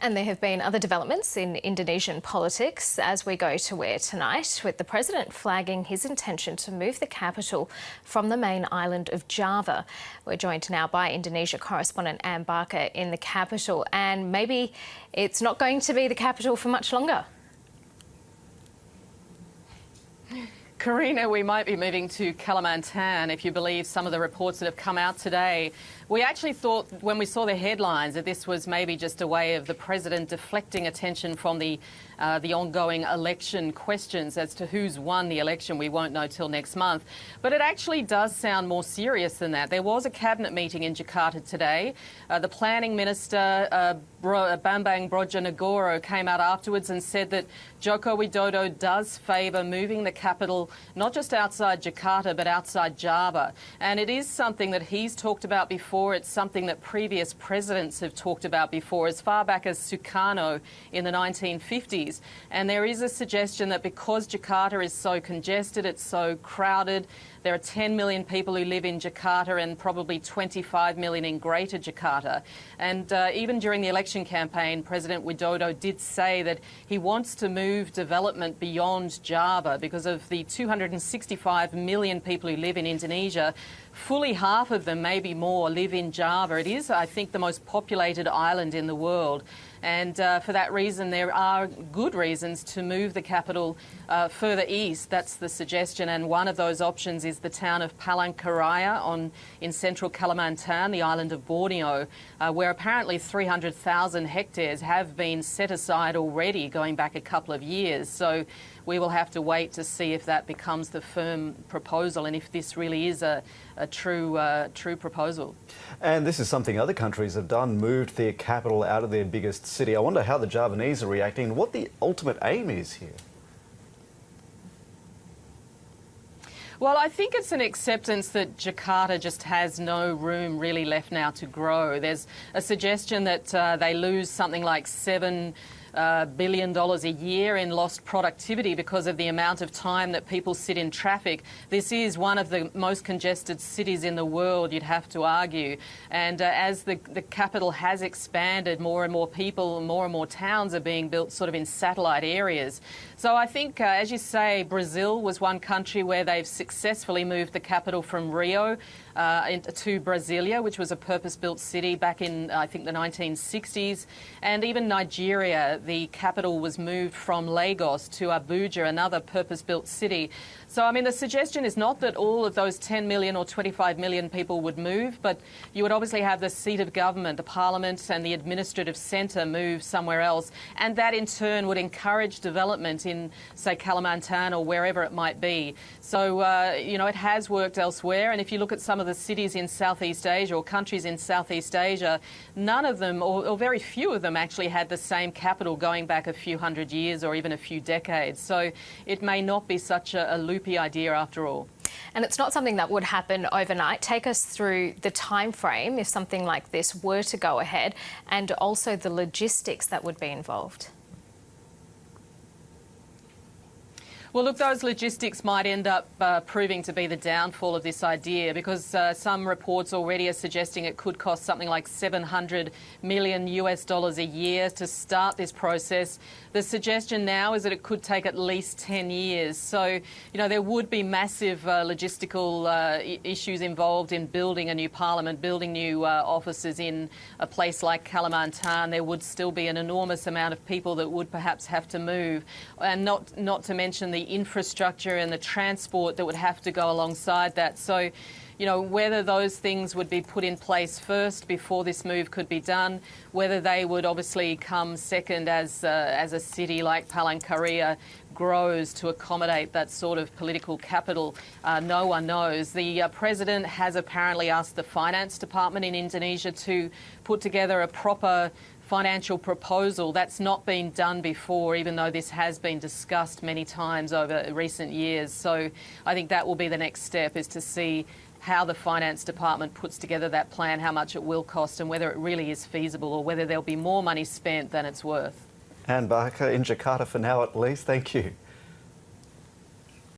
And there have been other developments in Indonesian politics as we go to where tonight, with the president flagging his intention to move the capital from the main island of Java. We're joined now by Indonesia correspondent Anne Barker in the capital, and maybe it's not going to be the capital for much longer. Karina, we might be moving to Kalimantan if you believe some of the reports that have come out today. We actually thought when we saw the headlines that this was maybe just a way of the president deflecting attention from the ongoing election questions as to who's won the election. We won't know till next month. But it actually does sound more serious than that. There was a cabinet meeting in Jakarta today. The planning minister, Bambang Brojonegoro, came out afterwards and said that Joko Widodo does favour moving the capital not just outside Jakarta but outside Java. And it is something that he's talked about before. It's something that previous presidents have talked about before, as far back as Sukarno in the 1950s. And there is a suggestion that because Jakarta is so congested, it's so crowded, there are 10 million people who live in Jakarta and probably 25 million in Greater Jakarta. And even during the election campaign, President Widodo did say that he wants to move development beyond Java because of the 265 million people who live in Indonesia. Fully half of them, maybe more, live in Java. It is, I think, the most populated island in the world. And for that reason, there are good reasons to move the capital further east. That's the suggestion. And one of those options is the town of Palangkaraya in central Kalimantan, the island of Borneo, where apparently 300,000 hectares have been set aside already going back a couple of years. So we will have to wait to see if that becomes the firm proposal and if this really is a true proposal. And this is something other countries have done, moved their capital out of their biggest city. I wonder how the Javanese are reacting and what the ultimate aim is here. Well, I think it's an acceptance that Jakarta just has no room really left now to grow. There's a suggestion that they lose something like $7 billion a year in lost productivity because of the amount of time that people sit in traffic. This is one of the most congested cities in the world, you'd have to argue. And as the capital has expanded, more and more people, more and more towns are being built sort of in satellite areas. So I think, as you say, Brazil was one country where they've successfully moved the capital from Rio to Brasilia, which was a purpose-built city back in, I think, the 1960s. And even Nigeria, the capital was moved from Lagos to Abuja, another purpose-built city. So, I mean, the suggestion is not that all of those 10 million or 25 million people would move, but you would obviously have the seat of government, the parliament and the administrative centre move somewhere else. And that in turn would encourage development in, say, Kalimantan or wherever it might be. So, you know, it has worked elsewhere. And if you look at some of the cities in Southeast Asia or countries in Southeast Asia, none of them, or very few of them, actually had the same capital going back a few hundred years or even a few decades. So it may not be such a loopy idea after all. And it's not something that would happen overnight. Take us through the time frame if something like this were to go ahead, and also the logistics that would be involved. Well, look, those logistics might end up proving to be the downfall of this idea, because some reports already are suggesting it could cost something like $700 million a year to start this process. The suggestion now is that it could take at least 10 years. So, you know, there would be massive logistical issues involved in building a new parliament, building new offices in a place like Kalimantan. There would still be an enormous amount of people that would perhaps have to move, and not to mention the infrastructure and the transport that would have to go alongside that. So, you know, whether those things would be put in place first before this move could be done, whether they would obviously come second as a city like Palangkaraya grows to accommodate that sort of political capital, no one knows. The president has apparently asked the finance department in Indonesia to put together a proper financial proposal. That's not been done before, even though this has been discussed many times over recent years. So I think that will be the next step, is to see how the finance department puts together that plan, how much it will cost and whether it really is feasible or whether there'll be more money spent than it's worth. Anne Barker in Jakarta for now at least. Thank you.